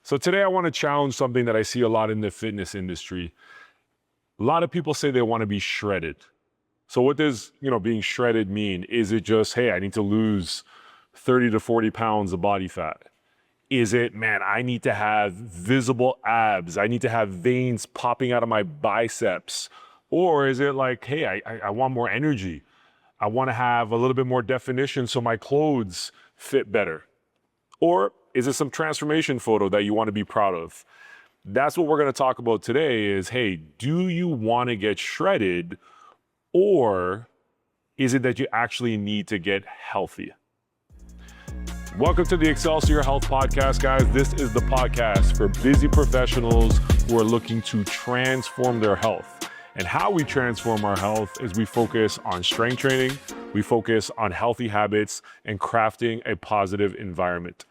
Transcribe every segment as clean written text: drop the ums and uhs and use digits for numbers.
So today I want to challenge something that I see a lot in the fitness industry. A lot of people say they want to be shredded. So what does, being shredded mean? Is it just, hey, I need to lose 30 to 40 pounds of body fat? Is it, man, I need to have visible abs. I need to have veins popping out of my biceps. Or is it like, hey, I want more energy. I want to have a little bit more definition so my clothes fit better. Or is it some transformation photo that you want to be proud of? That's what we're going to talk about today is, hey, do you want to get shredded, or is it that you actually need to get healthy? Welcome to the Excelsior Health Podcast, guys. This is the podcast for busy professionals who are looking to transform their health. And how we transform our health is we focus on strength training, we focus on healthy habits, and crafting a positive environment.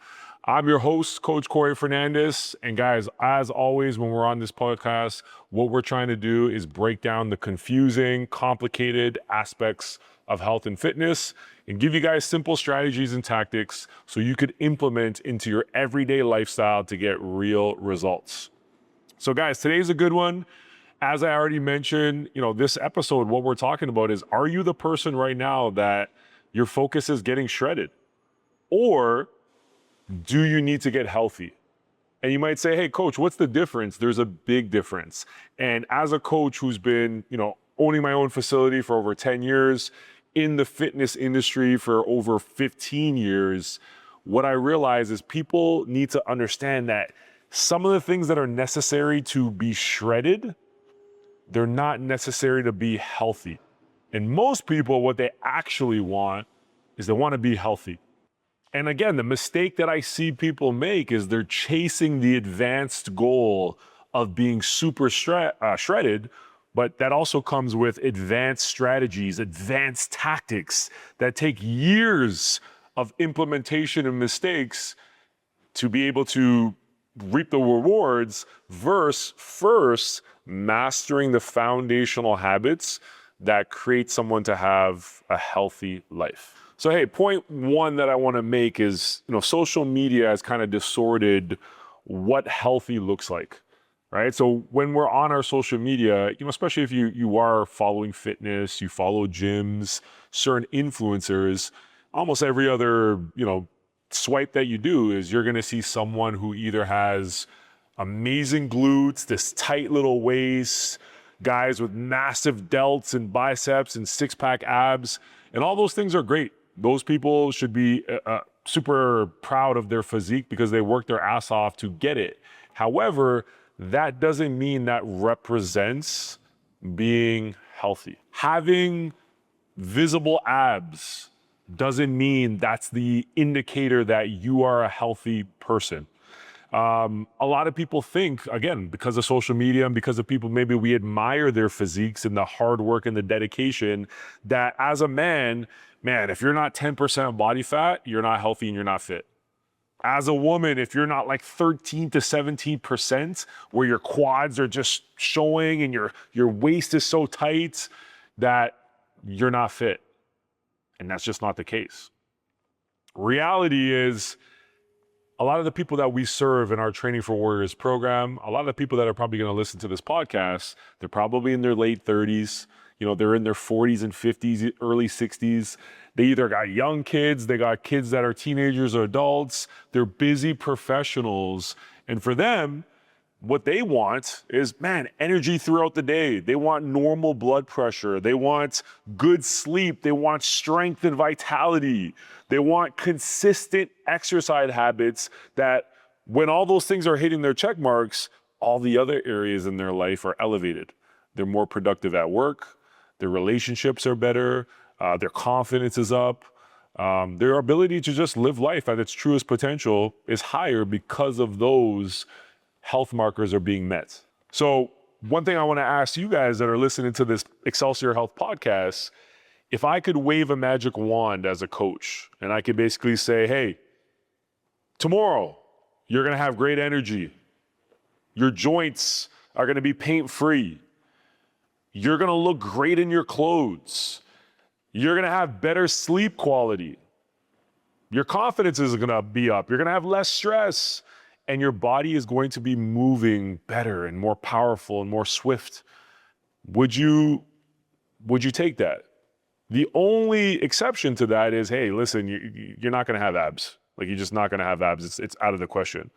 I'm your host, Coach Cory Fernandez. And guys, as always, when we're on this podcast, what we're trying to do is break down the confusing, complicated aspects of health and fitness and give you guys simple strategies and tactics so you could implement into your everyday lifestyle to get real results. So guys, today's a good one. As I already mentioned, this episode, what we're talking about is, are you the person right now that your focus is getting shredded? Or do you need to get healthy? And you might say, hey, coach, what's the difference? There's a big difference. And as a coach who's been, owning my own facility for over 10 years, in the fitness industry for over 15 years, what I realize is people need to understand that some of the things that are necessary to be shredded, they're not necessary to be healthy. And most people, what they actually want is they want to be healthy. And again, the mistake that I see people make is they're chasing the advanced goal of being super shredded, but that also comes with advanced strategies, advanced tactics that take years of implementation and mistakes to be able to reap the rewards versus first mastering the foundational habits that create someone to have a healthy life. So, hey, point one that I want to make is, social media has kind of distorted what healthy looks like, right? So when we're on our social media, especially if you are following fitness, you follow gyms, certain influencers, almost every other, swipe that you do is you're going to see someone who either has amazing glutes, this tight little waist, guys with massive delts and biceps and six-pack abs, and all those things are great. Those people should be super proud of their physique because they worked their ass off to get it. However, that doesn't mean that represents being healthy. Having visible abs doesn't mean that's the indicator that you are a healthy person. A lot of people think, again, because of social media and because of people, maybe we admire their physiques and the hard work and the dedication, that as a man, if you're not 10% body fat, you're not healthy and you're not fit. As a woman, if you're not like 13 to 17%, where your quads are just showing and your waist is so tight, that you're not fit. And that's just not the case. Reality is, a lot of the people that we serve in our Training for Warriors program, a lot of the people that are probably going to listen to this podcast, they're probably in their late 30s. They're in their 40s and 50s, early 60s. They either got young kids, they got kids that are teenagers or adults. They're busy professionals. And for them, what they want is, energy throughout the day. They want normal blood pressure. They want good sleep. They want strength and vitality. They want consistent exercise habits that when all those things are hitting their check marks, all the other areas in their life are elevated. They're more productive at work. Their relationships are better. Their confidence is up. Their ability to just live life at its truest potential is higher because of those health markers are being met. So one thing I want to ask you guys that are listening to this Excelsior Health Podcast, if I could wave a magic wand as a coach and I could basically say, hey, tomorrow you're going to have great energy. Your joints are going to be pain-free. You're going to look great in your clothes. You're going to have better sleep quality. Your confidence is going to be up. You're going to have less stress. and your body is going to be moving better and more powerful and more swift, would you take that? The only exception to that is, hey, listen, you're not going to have abs. Like, you're just not going to have abs. It's out of the question.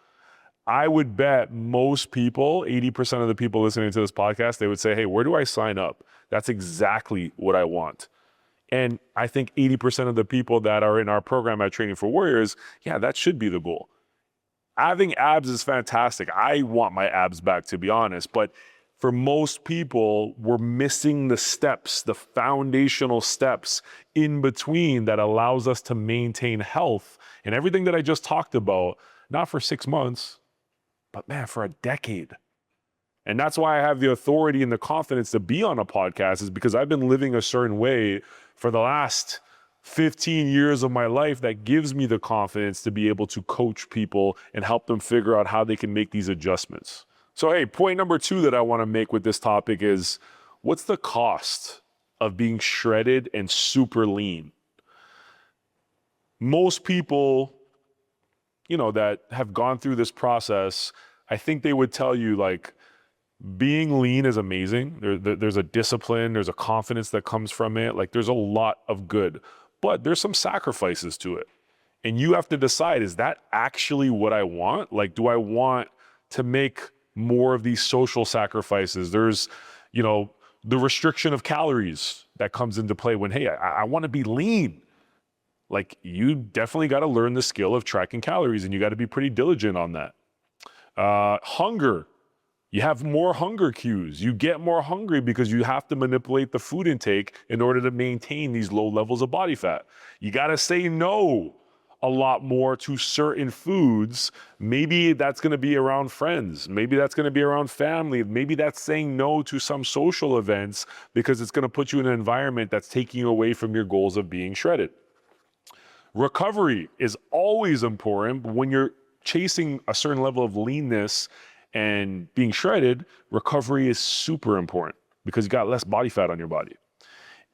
I would bet most people, 80% of the people listening to this podcast, they would say, hey, where do I sign up? That's exactly what I want. And I think 80% of the people that are in our program at Training for Warriors, yeah, that should be the goal. Having abs is fantastic. I want my abs back, to be honest. But for most people, we're missing the steps, the foundational steps in between that allows us to maintain health and everything that I just talked about, not for 6 months, but man, for a decade. And that's why I have the authority and the confidence to be on a podcast, is because I've been living a certain way for the last 15 years of my life that gives me the confidence to be able to coach people and help them figure out how they can make these adjustments. So, hey, point number 2 that I want to make with this topic is, what's the cost of being shredded and super lean? Most people, that have gone through this process, I think they would tell you, like, being lean is amazing. There's a discipline, there's a confidence that comes from it. Like, there's a lot of good, but there's some sacrifices to it. And you have to decide, is that actually what I want? Like, do I want to make more of these social sacrifices? There's, the restriction of calories that comes into play when, hey, I want to be lean. Like, you definitely got to learn the skill of tracking calories, and you got to be pretty diligent on that. Hunger. You have more hunger cues. You get more hungry because you have to manipulate the food intake in order to maintain these low levels of body fat. You got to say no a lot more to certain foods. Maybe that's going to be around friends. Maybe that's going to be around family. Maybe that's saying no to some social events because it's going to put you in an environment that's taking you away from your goals of being shredded. Recovery is always important, but when you're chasing a certain level of leanness and being shredded, recovery is super important because you got less body fat on your body.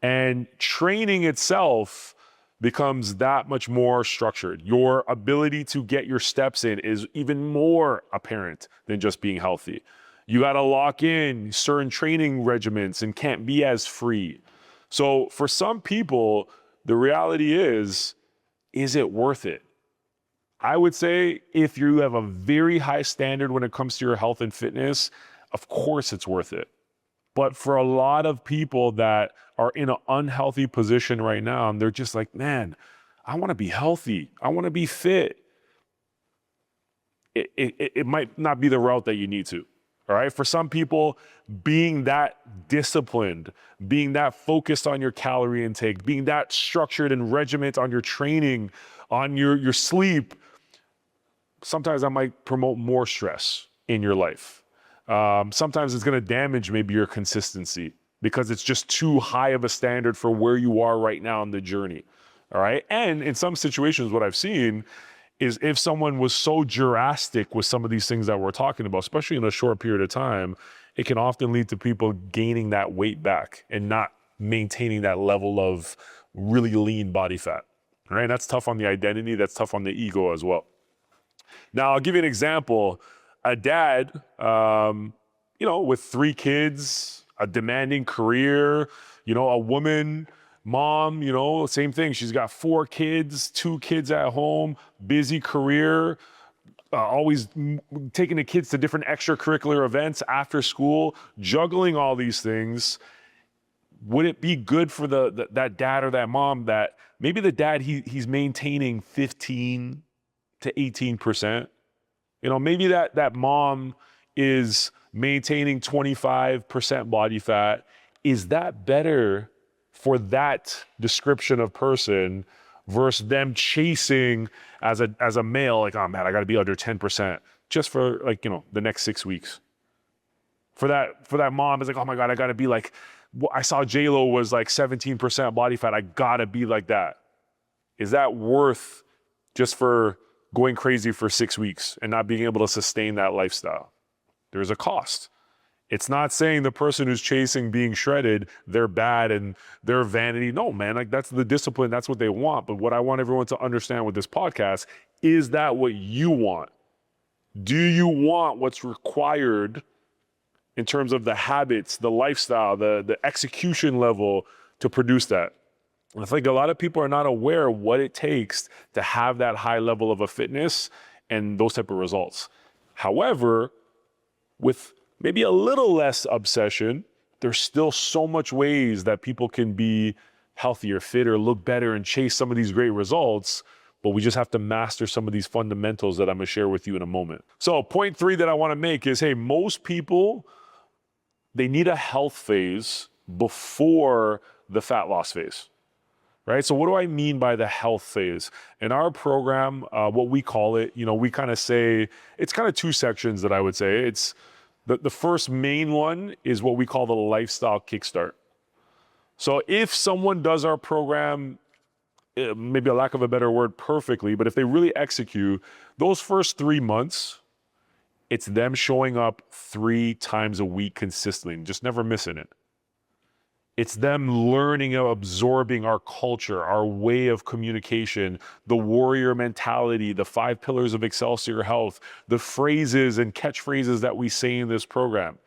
And training itself becomes that much more structured. Your ability to get your steps in is even more apparent than just being healthy. You got to lock in certain training regimens and can't be as free. So for some people, the reality is it worth it? I would say if you have a very high standard when it comes to your health and fitness, of course it's worth it. But for a lot of people that are in an unhealthy position right now, and they're just like, man, I want to be healthy. I want to be fit. It might not be the route that you need to. All right. For some people, being that disciplined, being that focused on your calorie intake, being that structured and regiment on your training, on your sleep, sometimes that might promote more stress in your life. Sometimes it's going to damage maybe your consistency because it's just too high of a standard for where you are right now in the journey. All right. And in some situations, what I've seen is if someone was so drastic with some of these things that we're talking about, especially in a short period of time, it can often lead to people gaining that weight back and not maintaining that level of really lean body fat. All right. That's tough on the identity. That's tough on the ego as well. Now, I'll give you an example. A dad, with 3 kids, a demanding career, a woman, mom, same thing. She's got 4 kids, 2 kids at home, busy career, always taking the kids to different extracurricular events after school, juggling all these things. Would it be good for that dad or that mom that maybe the dad, he's maintaining 15 to 18%? Maybe that mom is maintaining 25% body fat. Is that better for that description of person versus them chasing as a male, like, oh man, I got to be under 10% just for the next 6 weeks. For that mom, it's like, oh my God, I got to be like, I saw J-Lo was like 17% body fat. I got to be like that. Is that worth just for going crazy for 6 weeks and not being able to sustain that lifestyle? There's a cost. It's not saying the person who's chasing being shredded, they're bad and they're vanity. No, man, that's the discipline. That's what they want. But what I want everyone to understand with this podcast, is that what you want? Do you want what's required in terms of the habits, the lifestyle, the execution level to produce that? And I think a lot of people are not aware of what it takes to have that high level of a fitness and those type of results. However, with maybe a little less obsession, there's still so much ways that people can be healthier, fitter, look better, and chase some of these great results. But we just have to master some of these fundamentals that I'm gonna share with you in a moment. So point 3 that I wanna make is, hey, most people, they need a health phase before the fat loss phase, right? So what do I mean by the health phase? In our program, what we call it, we kind of say, it's kind of 2 sections that I would say. It's the first main one is what we call the lifestyle kickstart. So if someone does our program, maybe a lack of a better word, perfectly, but if they really execute, those first 3 months, it's them showing up 3 times a week consistently, just never missing it. It's them learning and absorbing our culture, our way of communication, the warrior mentality, the 5 pillars of Excelsior Health, the phrases and catchphrases that we say in this program,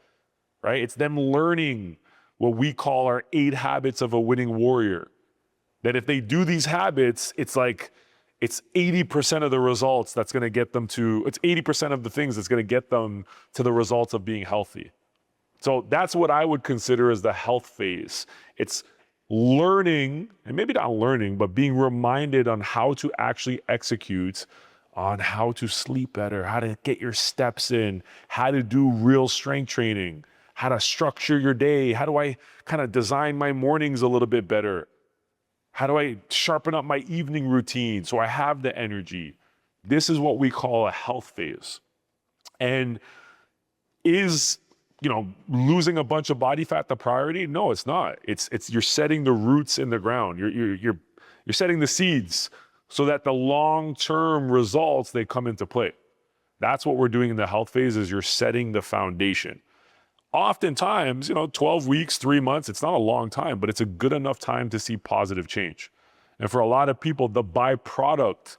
right? It's them learning what we call our 8 habits of a winning warrior. That if they do these habits, it's 80% of the results that's gonna get them to, it's 80% of the things that's gonna get them to the results of being healthy. So that's what I would consider as the health phase. It's learning, and maybe not learning, but being reminded on how to actually execute, on how to sleep better, how to get your steps in, how to do real strength training, how to structure your day, how do I kind of design my mornings a little bit better, how do I sharpen up my evening routine so I have the energy. This is what we call a health phase. And is losing a bunch of body fat the priority? No, it's not. It's you're setting the roots in the ground. You're setting the seeds so that the long-term results, they come into play. That's what we're doing in the health phase, is you're setting the foundation. Oftentimes, 12 weeks, 3 months, it's not a long time, but it's a good enough time to see positive change. And for a lot of people, the byproduct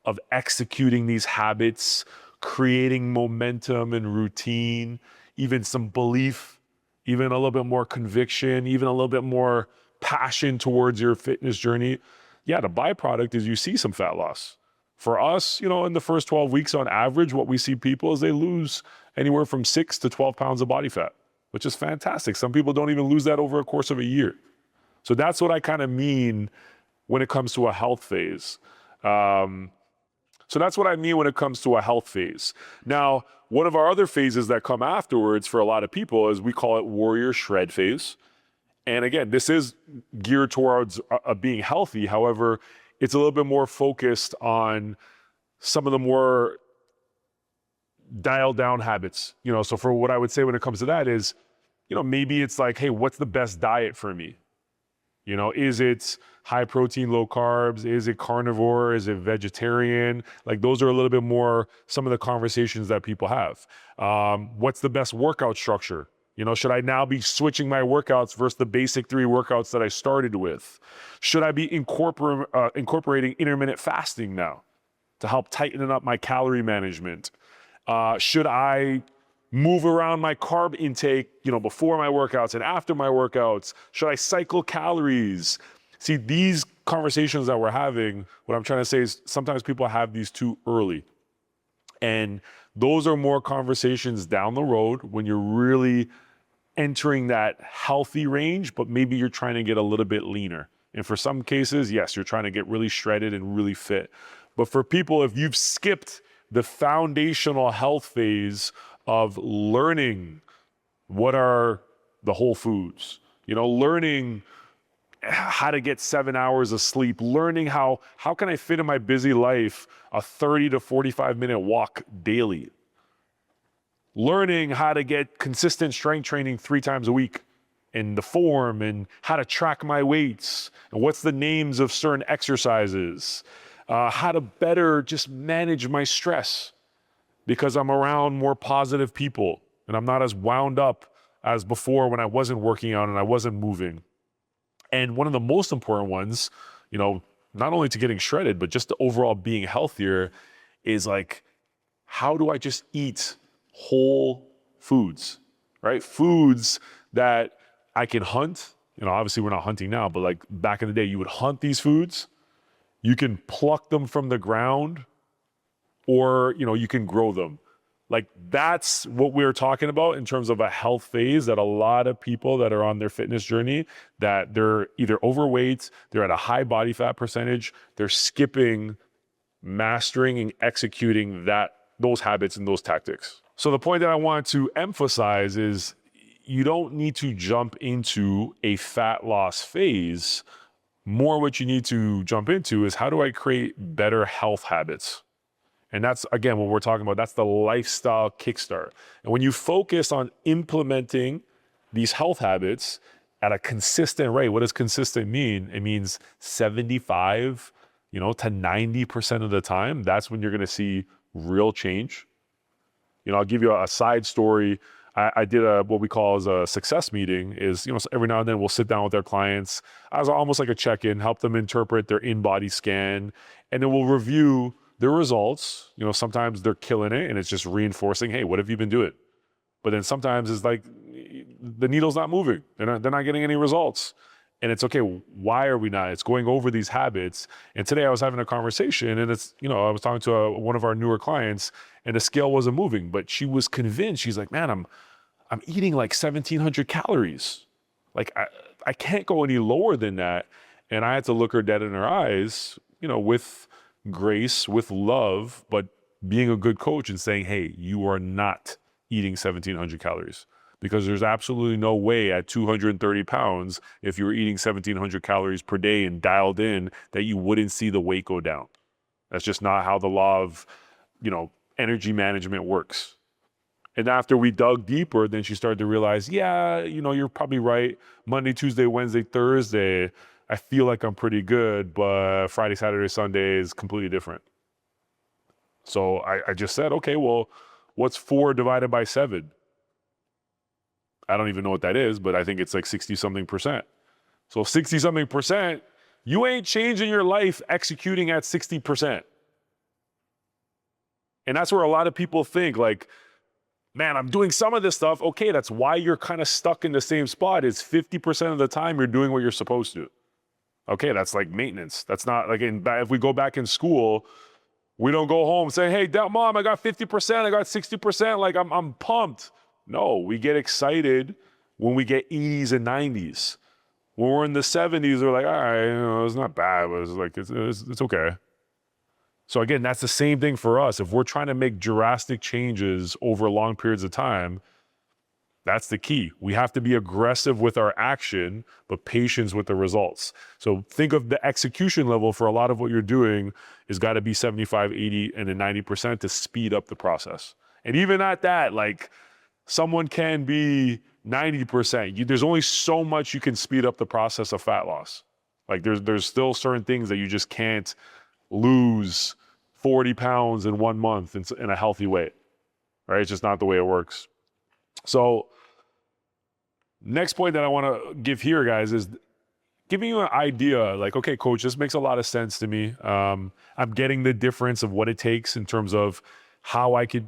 of executing these habits, creating momentum and routine, even some belief, even a little bit more conviction, even a little bit more passion towards your fitness journey. Yeah, the byproduct is you see some fat loss. For us, in the first 12 weeks on average, what we see people is they lose anywhere from 6 to 12 pounds of body fat, which is fantastic. Some people don't even lose that over a course of a year. So that's what I kind of mean when it comes to a health phase. So that's what I mean when it comes to a health phase. Now, one of our other phases that come afterwards for a lot of people is we call it warrior shred phase. And again, this is geared towards being healthy. However, it's a little bit more focused on some of the more dialed down habits. So for what I would say when it comes to that is, maybe it's like, hey, what's the best diet for me? Is it high protein, low carbs? Is it carnivore? Is it vegetarian? Like those are a little bit more some of the conversations that people have. What's the best workout structure? Should I now be switching my workouts versus the basic 3 workouts that I started with? Should I be incorporating intermittent fasting now to help tighten up my calorie management? Should I move around my carb intake, before my workouts and after my workouts? Should I cycle calories? See, these conversations that we're having, what I'm trying to say is sometimes people have these too early. And those are more conversations down the road when you're really entering that healthy range, but maybe you're trying to get a little bit leaner. And for some cases, yes, you're trying to get really shredded and really fit. But for people, if you've skipped the foundational health phase of learning what are the whole foods, learning how to get 7 hours of sleep, learning how can I fit in my busy life a 30 to 45 minute walk daily, learning how to get consistent strength training 3 times a week in the form, and how to track my weights and what's the names of certain exercises, how to better just manage my stress because I'm around more positive people and I'm not as wound up as before when I wasn't working out and I wasn't moving. And one of the most important ones, not only to getting shredded, but just to overall being healthier, is like how do I just eat whole foods, right? Foods that I can hunt. Obviously we're not hunting now, but like back in the day, you would hunt these foods. You can pluck them from the ground, or, you can grow them. Like that's what we're talking about in terms of a health phase, that a lot of people that are on their fitness journey, that they're either overweight, they're at a high body fat percentage, they're skipping mastering and executing those habits and those tactics. So the point that I want to emphasize is you don't need to jump into a fat loss phase. More what you need to jump into is, how do I create better health habits? And that's, again, what we're talking about. That's the lifestyle kickstart. And when you focus on implementing these health habits at a consistent rate, what does consistent mean? It means 75, to 90% of the time. That's when you're going to see real change. I'll give you a side story. I did what we call as a success meeting. Is, every now and then we'll sit down with our clients as almost like a check-in, help them interpret their in-body scan, and then we'll review their results. Sometimes they're killing it and it's just reinforcing, hey, what have you been doing? But then sometimes it's like the needle's not moving. They're not getting any results. And it's okay, why are we not? It's going over these habits. And today I was having a conversation, and it's, I was talking to one of our newer clients, and the scale wasn't moving, but she was convinced. She's like, man, I'm eating like 1,700 calories. Like I can't go any lower than that. And I had to look her dead in her eyes, with grace, with love, but being a good coach and saying, hey, you are not eating 1,700 calories. Because there's absolutely no way at 230 pounds, if you were eating 1,700 calories per day and dialed in, that you wouldn't see the weight go down. That's just not how the law of, energy management works. And after we dug deeper, then she started to realize, yeah, you're probably right. Monday, Tuesday, Wednesday, Thursday, I feel like I'm pretty good, but Friday, Saturday, Sunday is completely different. So I just said, okay, well, what's 4 divided by 7? I don't even know what that is, but I think it's like 60 something percent. So 60 something percent, you ain't changing your life executing at 60%. And that's where a lot of people think like, man, I'm doing some of this stuff. Okay, that's why you're kind of stuck in the same spot. Is 50% of the time you're doing what you're supposed to. Okay, that's like maintenance. That's not like if we go back in school, we don't go home saying, hey, mom, I got 50%, I got 60%, like I'm pumped. No, we get excited when we get 80s and 90s. When we're in the 70s, we're like, all right, it's not bad, but it's like, it's okay. So again, that's the same thing for us. If we're trying to make drastic changes over long periods of time, that's the key. We have to be aggressive with our action, but patience with the results. So think of the execution level for a lot of what you're doing is got to be 75, 80, and then 90% to speed up the process. And even at that, like, someone can be 90%. There's only so much you can speed up the process of fat loss. Like there's still certain things that you just can't lose 40 pounds in 1 month in a healthy way, right? It's just not the way it works. So next point that I want to give here, guys, is giving you an idea like, okay, coach, this makes a lot of sense to me. I'm getting the difference of what it takes in terms of how I could,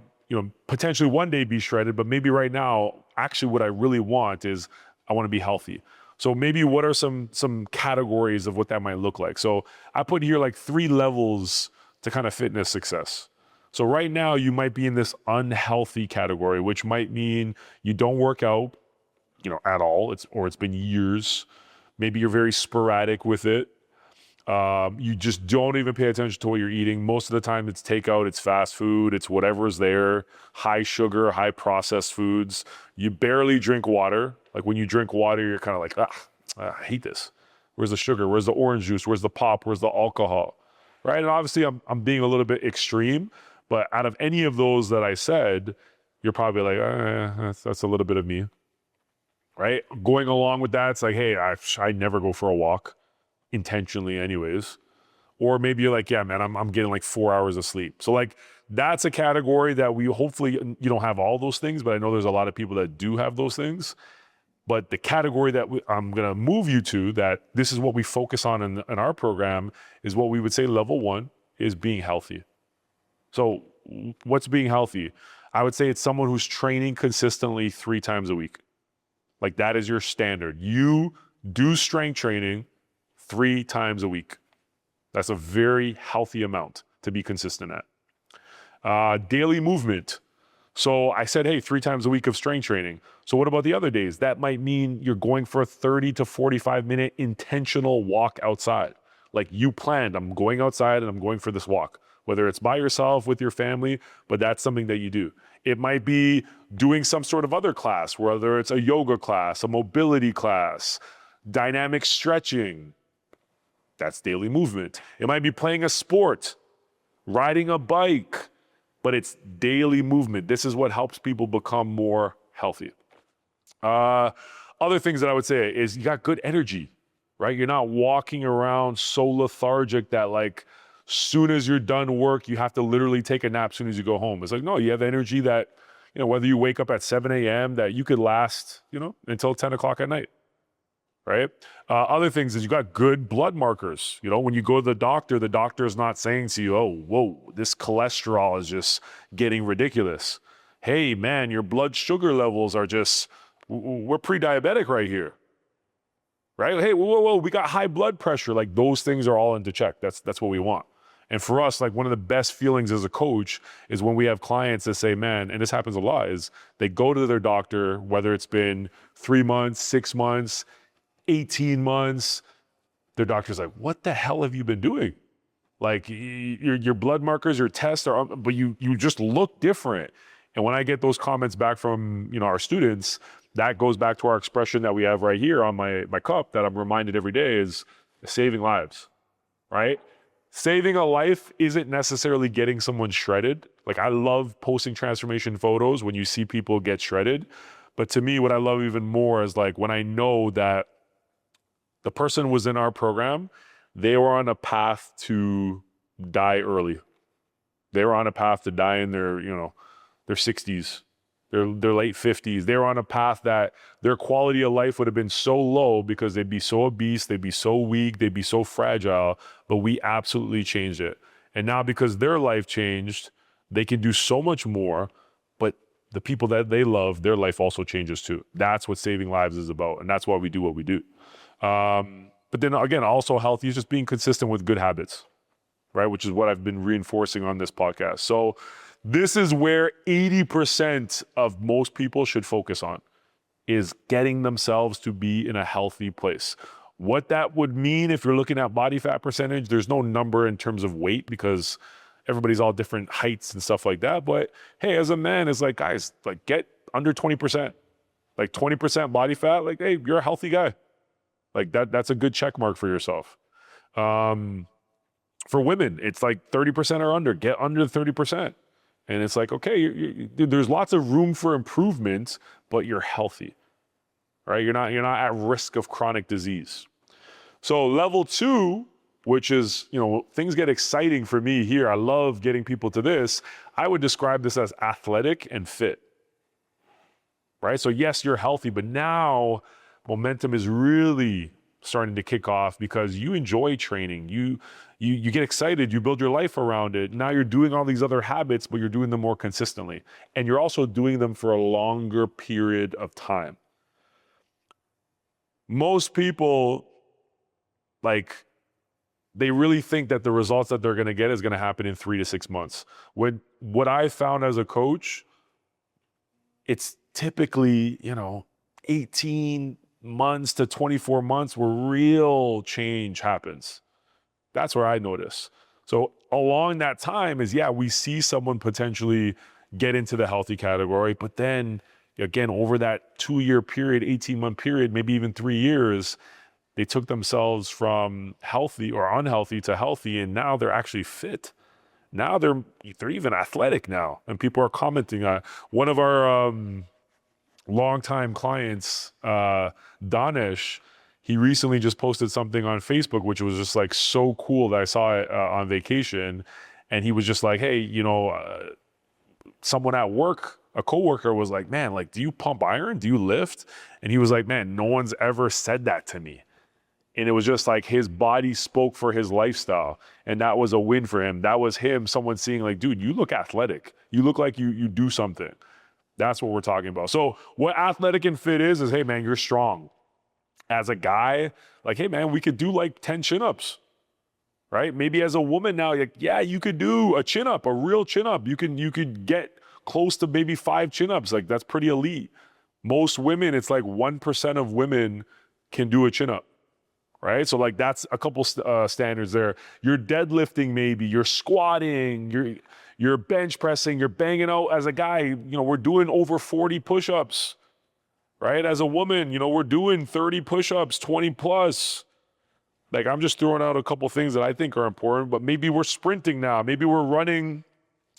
potentially one day be shredded, but maybe right now, actually what I really want is I want to be healthy. So maybe what are some categories of what that might look like? So I put here like 3 levels to kind of fitness success. So right now you might be in this unhealthy category, which might mean you don't work out, at all. It's been years. Maybe you're very sporadic with it. You just don't even pay attention to what you're eating. Most of the time it's takeout, it's fast food, it's whatever's there, high sugar, high processed foods. You barely drink water. Like when you drink water, you're kind of like, I hate this. Where's the sugar? Where's the orange juice? Where's the pop? Where's the alcohol? Right? And obviously I'm being a little bit extreme, but out of any of those that I said, you're probably like, that's a little bit of me. Right? Going along with that, it's like, hey, I never go for a walk. Intentionally anyways. Or maybe you're like, yeah, man, I'm getting like 4 hours of sleep. So like that's a category that we hopefully, you don't have all those things, but I know there's a lot of people that do have those things. But the category that I'm going to move you to, that this is what we focus on in our program, is what we would say level 1 is being healthy. So what's being healthy? I would say it's someone who's training consistently 3 times a week. Like that is your standard. You do strength training 3 times a week. That's a very healthy amount to be consistent at. Daily movement. So I said, hey, 3 times a week of strength training. So what about the other days? That might mean you're going for a 30 to 45 minute intentional walk outside. Like you planned, I'm going outside and I'm going for this walk, whether it's by yourself, with your family, but that's something that you do. It might be doing some sort of other class, whether it's a yoga class, a mobility class, dynamic stretching. That's daily movement. It might be playing a sport, riding a bike, but it's daily movement. This is what helps people become more healthy. Other things that I would say is you got good energy, right? You're not walking around so lethargic that like soon as you're done work, you have to literally take a nap as soon as you go home. It's like, no, you have energy that, you know, whether you wake up at 7 a.m. that you could last, you know, until 10 o'clock at night, right? Other things is you got good blood markers. You know, when you go to the doctor is not saying to you, oh, whoa, this cholesterol is just getting ridiculous. Hey, man, your blood sugar levels are just, we're pre-diabetic right here, right? Hey, whoa, we got high blood pressure. Like those things are all into check. That's what we want. And for us, like one of the best feelings as a coach is when we have clients that say, man, and this happens a lot, is they go to their doctor, whether it's been 3 months, 6 months, 18 months, their doctor's like, what the hell have you been doing? Like your blood markers, your tests are, but you just look different. And when I get those comments back from, you know, our students, that goes back to our expression that we have right here on my cup that I'm reminded every day is saving lives, right? Saving a life isn't necessarily getting someone shredded. Like I love posting transformation photos when you see people get shredded. But to me, what I love even more is like when I know that the person was in our program, they were on a path to die early. They were on a path to die in their, you know, their 60s, their late 50s. They were on a path that their quality of life would have been so low because they'd be so obese, they'd be so weak, they'd be so fragile, but we absolutely changed it. And now because their life changed, they can do so much more, but the people that they love, their life also changes too. That's what saving lives is about. And that's why we do what we do. But then again, also healthy is just being consistent with good habits, right? Which is what I've been reinforcing on this podcast. So this is where 80% of most people should focus on, is getting themselves to be in a healthy place. What that would mean if you're looking at body fat percentage, there's no number in terms of weight because everybody's all different heights and stuff like that. But hey, as a man, it's like, guys, like get under 20%, like 20% body fat. Like, hey, you're a healthy guy. Like that's a good check mark for yourself. For women, it's like 30% or under, get under 30%. And it's like, okay, there's lots of room for improvement, but you're healthy, right? You're not at risk of chronic disease. So level 2, which is, you know, things get exciting for me here. I love getting people to this. I would describe this as athletic and fit, right? So yes, you're healthy, but now momentum is really starting to kick off because you enjoy training. You get excited, you build your life around it. Now you're doing all these other habits, but you're doing them more consistently. And you're also doing them for a longer period of time. Most people, like, they really think that the results that they're going to get is going to happen in 3 to 6 months. What I found as a coach, it's typically, 18 months to 24 months where real change happens. That's where I notice. So along that time is, we see someone potentially get into the healthy category, but then again, over that 2-year period, 18-month period, maybe even 3 years, they took themselves from healthy or unhealthy to healthy, and now they're actually fit. Now they're even athletic now, and people are commenting on one of our longtime clients, Danish. He recently just posted something on Facebook, which was just like so cool that I saw it on vacation. And he was just like, hey, someone at work, a coworker was like, man, like, do you pump iron? Do you lift? And he was like, man, no one's ever said that to me. And it was just like his body spoke for his lifestyle. And that was a win for him. That was him, someone seeing like, dude, you look athletic. You look like you do something. That's what we're talking about. So what athletic and fit is, hey man, you're strong. As a guy, like, hey man, we could do like 10 chin-ups, right? Maybe as a woman now, like, yeah, you could do a chin-up, a real chin-up. You could get close to maybe 5 chin-ups. Like that's pretty elite. Most women, it's like 1% of women can do a chin-up, right? So like that's a couple standards there. You're deadlifting maybe, you're squatting, you're bench pressing, you're banging out. As a guy, we're doing over 40 push-ups, right? As a woman, we're doing 30 push-ups, 20 plus. Like I'm just throwing out a couple things that I think are important, but maybe we're sprinting now. Maybe we're running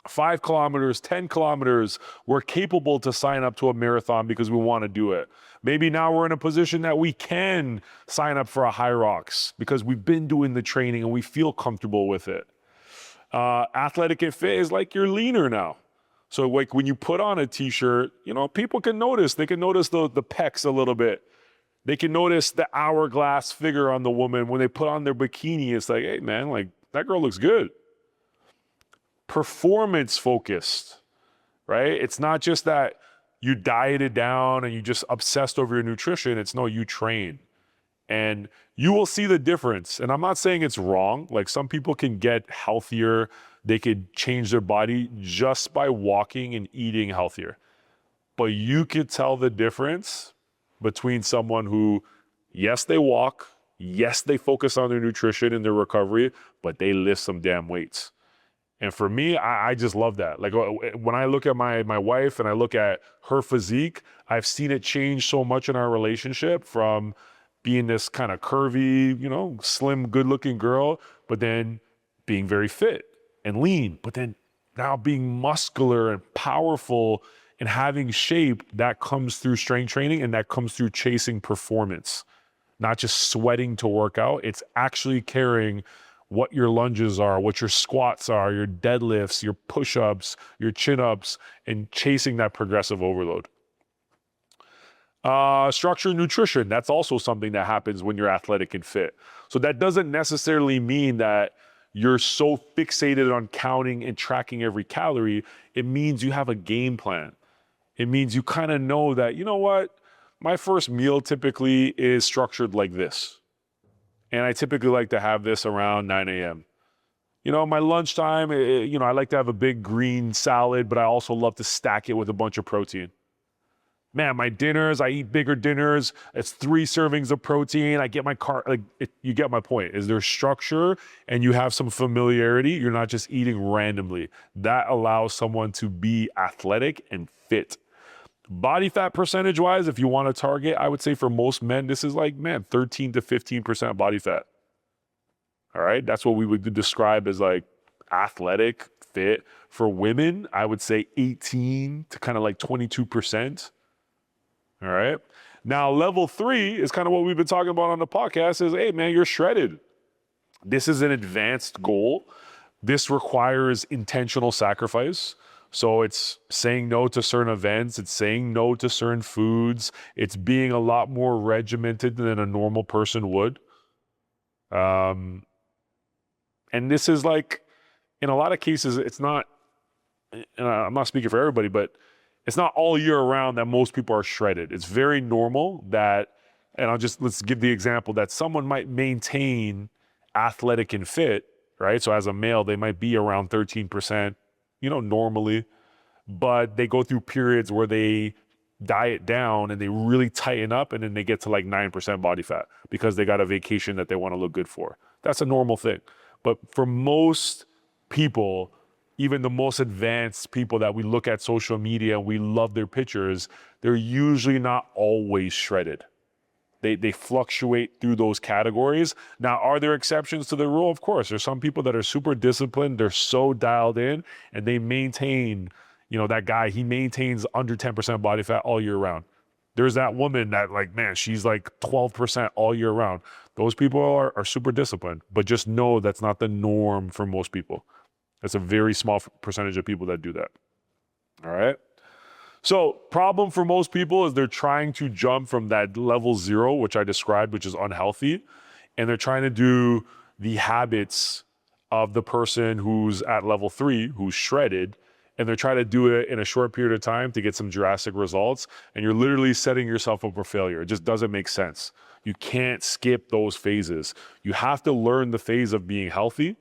5 kilometers, 10 kilometers. We're capable to sign up to a marathon because we want to do it. Maybe now we're in a position that we can sign up for a high rocks because we've been doing the training and we feel comfortable with it. Athletic and fit is like you're leaner now. So like when you put on a t-shirt, people can notice. They can notice the pecs a little bit. They can notice the hourglass figure on the woman. When they put on their bikini, it's like, hey man, like that girl looks good. Performance focused, right? It's not just that you dieted down and you just obsessed over your nutrition. It's no, you train. And you will see the difference. And I'm not saying it's wrong. Like some people can get healthier. They could change their body just by walking and eating healthier. But you could tell the difference between someone who, yes, they walk, yes, they focus on their nutrition and their recovery, but they lift some damn weights. And for me, I just love that. Like when I look at my wife and I look at her physique, I've seen it change so much in our relationship from being this kind of curvy, slim, good looking girl, but then being very fit and lean, but then now being muscular and powerful and having shape. That comes through strength training and that comes through chasing performance, not just sweating to work out. It's actually caring what your lunges are, what your squats are, your deadlifts, your push-ups, your chin-ups, and chasing that progressive overload. Structured nutrition, that's also something that happens when you're athletic and fit. So that doesn't necessarily mean that you're so fixated on counting and tracking every calorie. It means you have a game plan. It means you kind of know that, my first meal typically is structured like this. And I typically like to have this around 9 a.m. My lunchtime, I like to have a big green salad, but I also love to stack it with a bunch of protein. Man, my dinners, I eat bigger dinners. It's 3 servings of protein. I get my you get my point. Is there structure and you have some familiarity? You're not just eating randomly. That allows someone to be athletic and fit. Body fat percentage wise, if you want to target, I would say for most men, this is 13 to 15% body fat. All right. That's what we would describe as like athletic fit. For women, I would say 18 to kind of 22%. All right. Now, level 3 is kind of what we've been talking about on the podcast is, hey man, you're shredded. This is an advanced goal. This requires intentional sacrifice. So it's saying no to certain events. It's saying no to certain foods. It's being a lot more regimented than a normal person would. And this is in a lot of cases, it's not, and I'm not speaking for everybody, but it's not all year round that most people are shredded. It's very normal that, and let's give the example that someone might maintain athletic and fit, right? So as a male, they might be around 13%, normally, but they go through periods where they diet down and they really tighten up and then they get to 9% body fat because they got a vacation that they want to look good for. That's a normal thing. But for most people, even the most advanced people that we look at social media and we love their pictures, they're usually not always shredded. They fluctuate through those categories. Now, are there exceptions to the rule? Of course. There's some people that are super disciplined. They're so dialed in and they maintain, that guy, he maintains under 10% body fat all year round. There's that woman that she's 12% all year round. Those people are super disciplined, but just know that's not the norm for most people. That's a very small percentage of people that do that. All right. So problem for most people is they're trying to jump from that level 0, which I described, which is unhealthy, and they're trying to do the habits of the person who's at level 3, who's shredded, and they're trying to do it in a short period of time to get some drastic results, and you're literally setting yourself up for failure. It just doesn't make sense. You can't skip those phases. You have to learn the phase of being healthy,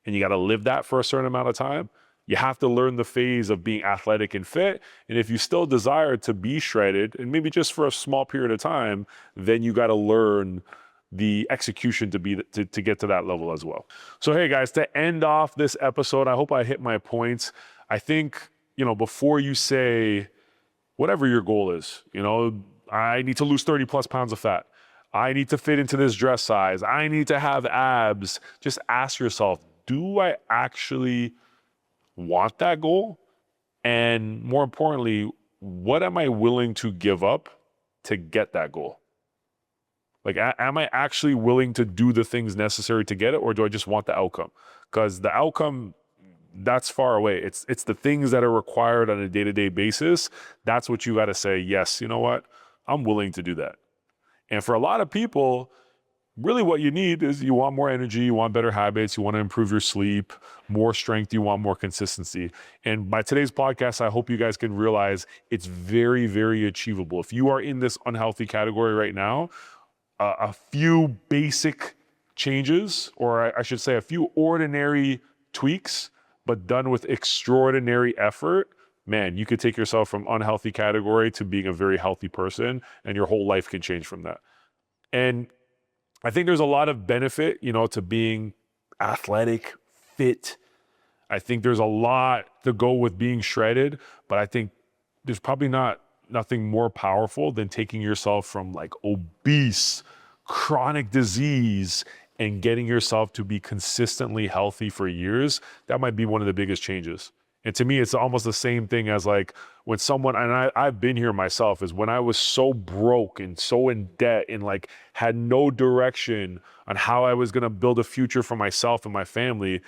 and you got to live that for a certain amount of time. You have to learn the phase of being athletic and fit. And if you still desire to be shredded, and maybe just for a small period of time, then you got to learn the execution to get to that level as well. So, hey guys, to end off this episode, I hope I hit my points. I think, before you say whatever your goal is, I need to lose 30 plus pounds of fat. I need to fit into this dress size. I need to have abs. Just ask yourself, do I actually want that goal? And more importantly, what am I willing to give up to get that goal? Like, am I actually willing to do the things necessary to get it, or do I just want the outcome? Because the outcome, that's far away. It's the things that are required on a day-to-day basis. That's what you got to say, yes, you know what? I'm willing to do that. And for a lot of people, really what you need is you want more energy, you want better habits, you want to improve your sleep, more strength, you want more consistency. And by today's podcast, I hope you guys can realize it's very, very achievable. If you are in this unhealthy category right now, a few basic changes, or I should say a few ordinary tweaks, but done with extraordinary effort, man, you could take yourself from unhealthy category to being a very healthy person, and your whole life can change from that. And I think there's a lot of benefit, to being athletic, fit. I think there's a lot to go with being shredded, but I think there's probably nothing more powerful than taking yourself from like obese, chronic disease and getting yourself to be consistently healthy for years. That might be one of the biggest changes. And to me, it's almost the same thing as like when someone, and I've been here myself, is when I was so broke and so in debt and like had no direction on how I was going to build a future for myself and my family,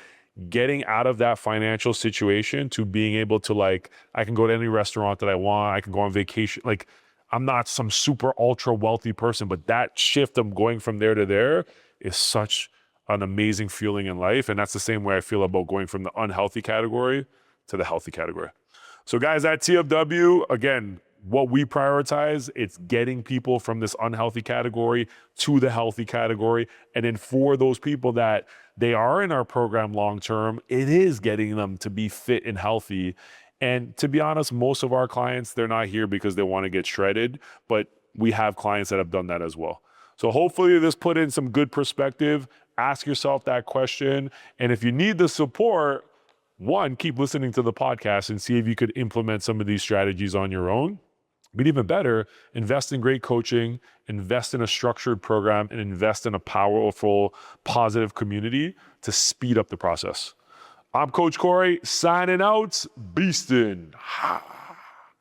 getting out of that financial situation to being able to like, I can go to any restaurant that I want, I can go on vacation. Like, I'm not some super ultra wealthy person, but that shift of going from there to there is such an amazing feeling in life. And that's the same way I feel about going from the unhealthy category to the healthy category. So guys, at TFW, again, what we prioritize, it's getting people from this unhealthy category to the healthy category. And then for those people that they are in our program long-term, it is getting them to be fit and healthy. And to be honest, most of our clients, they're not here because they want to get shredded, but we have clients that have done that as well. So hopefully this put in some good perspective. Ask yourself that question. And if you need the support, one, keep listening to the podcast and see if you could implement some of these strategies on your own. But even better, invest in great coaching, invest in a structured program, and invest in a powerful, positive community to speed up the process. I'm Coach Cory, signing out, beastin'.